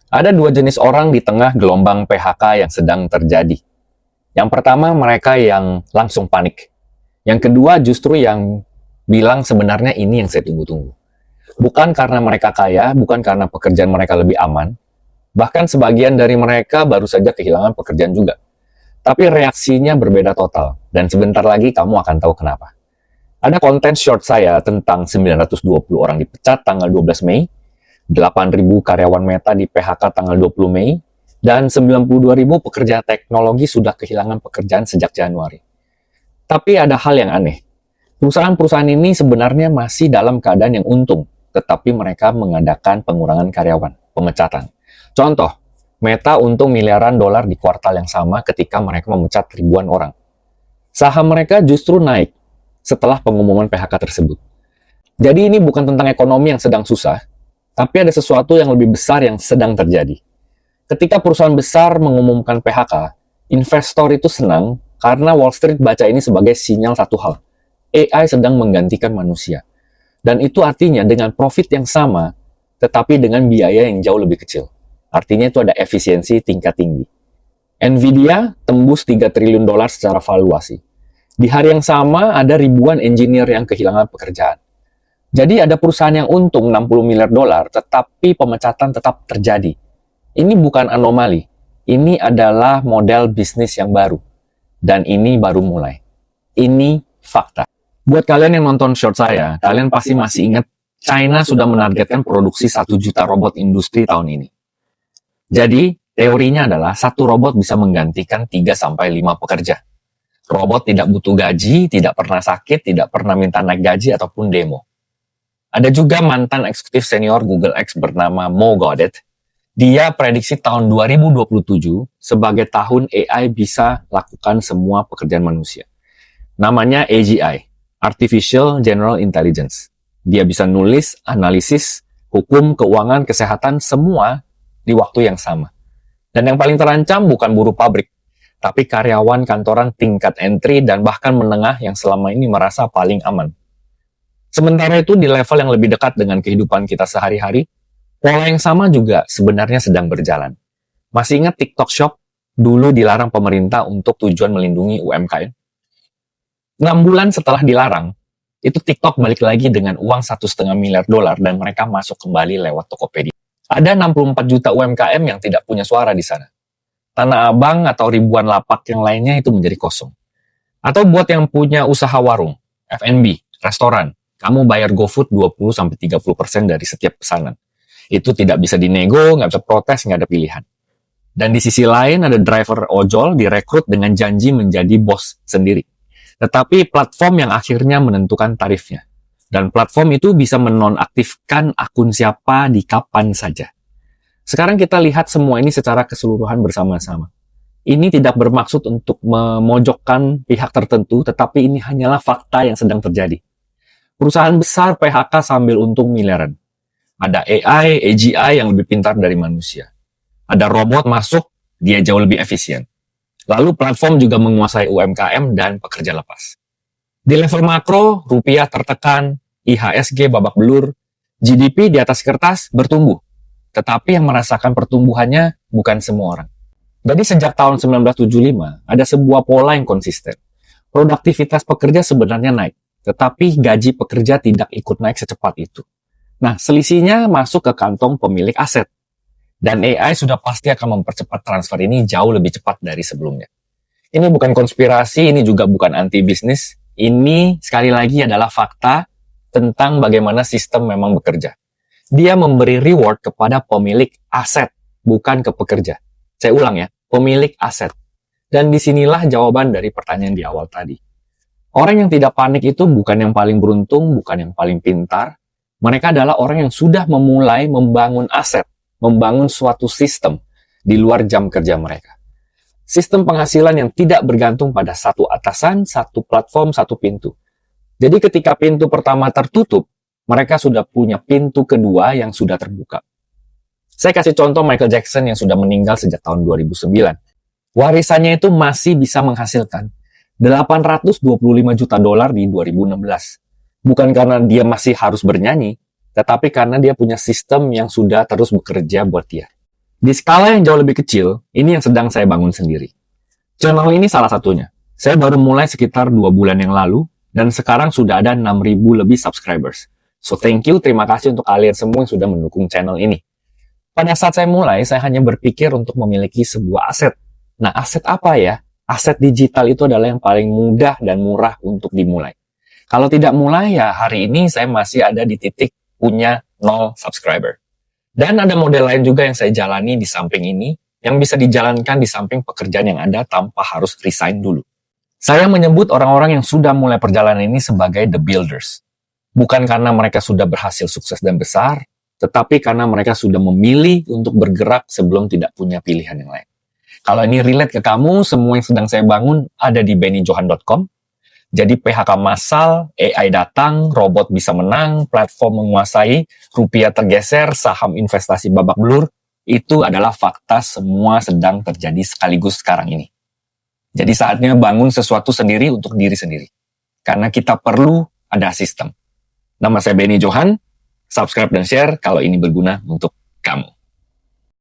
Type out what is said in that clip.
Ada dua jenis orang di tengah gelombang PHK yang sedang terjadi. Yang pertama, mereka yang langsung panik. Yang kedua, justru yang bilang sebenarnya ini yang saya tunggu-tunggu. Bukan karena mereka kaya, bukan karena pekerjaan mereka lebih aman, bahkan sebagian dari mereka baru saja kehilangan pekerjaan juga. Tapi reaksinya berbeda total, dan sebentar lagi kamu akan tahu kenapa. Ada konten short saya tentang 920 orang dipecat tanggal 12 Mei, 8.000 karyawan Meta di PHK tanggal 20 Mei, dan 92.000 pekerja teknologi sudah kehilangan pekerjaan sejak Januari. Tapi ada hal yang aneh. Perusahaan-perusahaan ini sebenarnya masih dalam keadaan yang untung, tetapi mereka mengadakan pengurangan karyawan, pemecatan. Contoh, Meta untung miliaran dolar di kuartal yang sama ketika mereka memecat ribuan orang. Saham mereka justru naik setelah pengumuman PHK tersebut. Jadi ini bukan tentang ekonomi yang sedang susah, tapi ada sesuatu yang lebih besar yang sedang terjadi. Ketika perusahaan besar mengumumkan PHK, investor itu senang karena Wall Street baca ini sebagai sinyal satu hal. AI sedang menggantikan manusia. Dan itu artinya dengan profit yang sama, tetapi dengan biaya yang jauh lebih kecil. Artinya itu ada efisiensi tingkat tinggi. Nvidia tembus 3 triliun dolar secara valuasi. Di hari yang sama, ada ribuan engineer yang kehilangan pekerjaan. Jadi ada perusahaan yang untung 60 miliar dolar, tetapi pemecatan tetap terjadi. Ini bukan anomali. Ini adalah model bisnis yang baru. Dan ini baru mulai. Ini fakta. Buat kalian yang nonton short saya, kalian pasti masih ingat China sudah menargetkan produksi 1 juta robot industri tahun ini. Jadi, teorinya adalah satu robot bisa menggantikan 3-5 pekerja. Robot tidak butuh gaji, tidak pernah sakit, tidak pernah minta naik gaji ataupun demo. Ada juga mantan eksekutif senior Google X bernama Mo Gaudet. Dia prediksi tahun 2027 sebagai tahun AI bisa lakukan semua pekerjaan manusia. Namanya AGI, Artificial General Intelligence. Dia bisa nulis, analisis, hukum, keuangan, kesehatan, semua di waktu yang sama. Dan yang paling terancam bukan buruh pabrik, tapi karyawan kantoran tingkat entry dan bahkan menengah yang selama ini merasa paling aman. Sementara itu di level yang lebih dekat dengan kehidupan kita sehari-hari, pola yang sama juga sebenarnya sedang berjalan. Masih ingat TikTok Shop? Dulu dilarang pemerintah untuk tujuan melindungi UMKM. 6 bulan setelah dilarang, itu TikTok balik lagi dengan uang 1,5 miliar dolar dan mereka masuk kembali lewat Tokopedia. Ada 64 juta UMKM yang tidak punya suara di sana. Tanah Abang atau ribuan lapak yang lainnya itu menjadi kosong. Atau buat yang punya usaha warung, F&B, restoran, kamu bayar GoFood 20-30% dari setiap pesanan. Itu tidak bisa dinego, nggak bisa protes, nggak ada pilihan. Dan di sisi lain ada driver ojol direkrut dengan janji menjadi bos sendiri. Tetapi platform yang akhirnya menentukan tarifnya. Dan platform itu bisa menonaktifkan akun siapa di kapan saja. Sekarang kita lihat semua ini secara keseluruhan bersama-sama. Ini tidak bermaksud untuk memojokkan pihak tertentu, tetapi ini hanyalah fakta yang sedang terjadi. Perusahaan besar PHK sambil untung miliaran. Ada AI, AGI yang lebih pintar dari manusia. Ada robot masuk, dia jauh lebih efisien. Lalu platform juga menguasai UMKM dan pekerja lepas. Di level makro, rupiah tertekan, IHSG babak belur, GDP di atas kertas bertumbuh. Tetapi yang merasakan pertumbuhannya bukan semua orang. Jadi sejak tahun 1975, ada sebuah pola yang konsisten. Produktivitas pekerja sebenarnya naik, tetapi gaji pekerja tidak ikut naik secepat itu. Nah, selisihnya masuk ke kantong pemilik aset. Dan AI sudah pasti akan mempercepat transfer ini jauh lebih cepat dari sebelumnya. Ini bukan konspirasi, ini juga bukan anti-bisnis. Ini sekali lagi adalah fakta tentang bagaimana sistem memang bekerja. Dia memberi reward kepada pemilik aset, bukan ke pekerja. Saya ulang ya, pemilik aset. Dan disinilah jawaban dari pertanyaan di awal tadi. Orang yang tidak panik itu bukan yang paling beruntung, bukan yang paling pintar. Mereka adalah orang yang sudah memulai membangun aset, membangun suatu sistem di luar jam kerja mereka. Sistem penghasilan yang tidak bergantung pada satu atasan, satu platform, satu pintu. Jadi ketika pintu pertama tertutup, mereka sudah punya pintu kedua yang sudah terbuka. Saya kasih contoh Michael Jackson yang sudah meninggal sejak tahun 2009. Warisannya itu masih bisa menghasilkan 825 juta dolar di 2016. Bukan karena dia masih harus bernyanyi, tetapi karena dia punya sistem yang sudah terus bekerja buat dia. Di skala yang jauh lebih kecil, ini yang sedang saya bangun sendiri. Channel ini salah satunya. Saya baru mulai sekitar 2 bulan yang lalu, dan sekarang sudah ada 6.000 lebih subscribers. So thank you, terima kasih untuk kalian semua yang sudah mendukung channel ini. Pada saat saya mulai, saya hanya berpikir untuk memiliki sebuah aset. Nah, aset apa ya? Aset digital itu adalah yang paling mudah dan murah untuk dimulai. Kalau tidak mulai, ya hari ini saya masih ada di titik punya 0 subscriber. Dan ada model lain juga yang saya jalani di samping ini, yang bisa dijalankan di samping pekerjaan yang ada tanpa harus resign dulu. Saya menyebut orang-orang yang sudah mulai perjalanan ini sebagai the builders. Bukan karena mereka sudah berhasil sukses dan besar, tetapi karena mereka sudah memilih untuk bergerak sebelum tidak punya pilihan yang lain. Kalau ini relate ke kamu, semua yang sedang saya bangun ada di bennyjohan.com. Jadi PHK massal, AI datang, robot bisa menang, platform menguasai, rupiah tergeser, saham investasi babak belur, itu adalah fakta semua sedang terjadi sekaligus sekarang ini. Jadi saatnya bangun sesuatu sendiri untuk diri sendiri. Karena kita perlu ada sistem. Nama saya Benny Johan, subscribe dan share kalau ini berguna untuk kamu.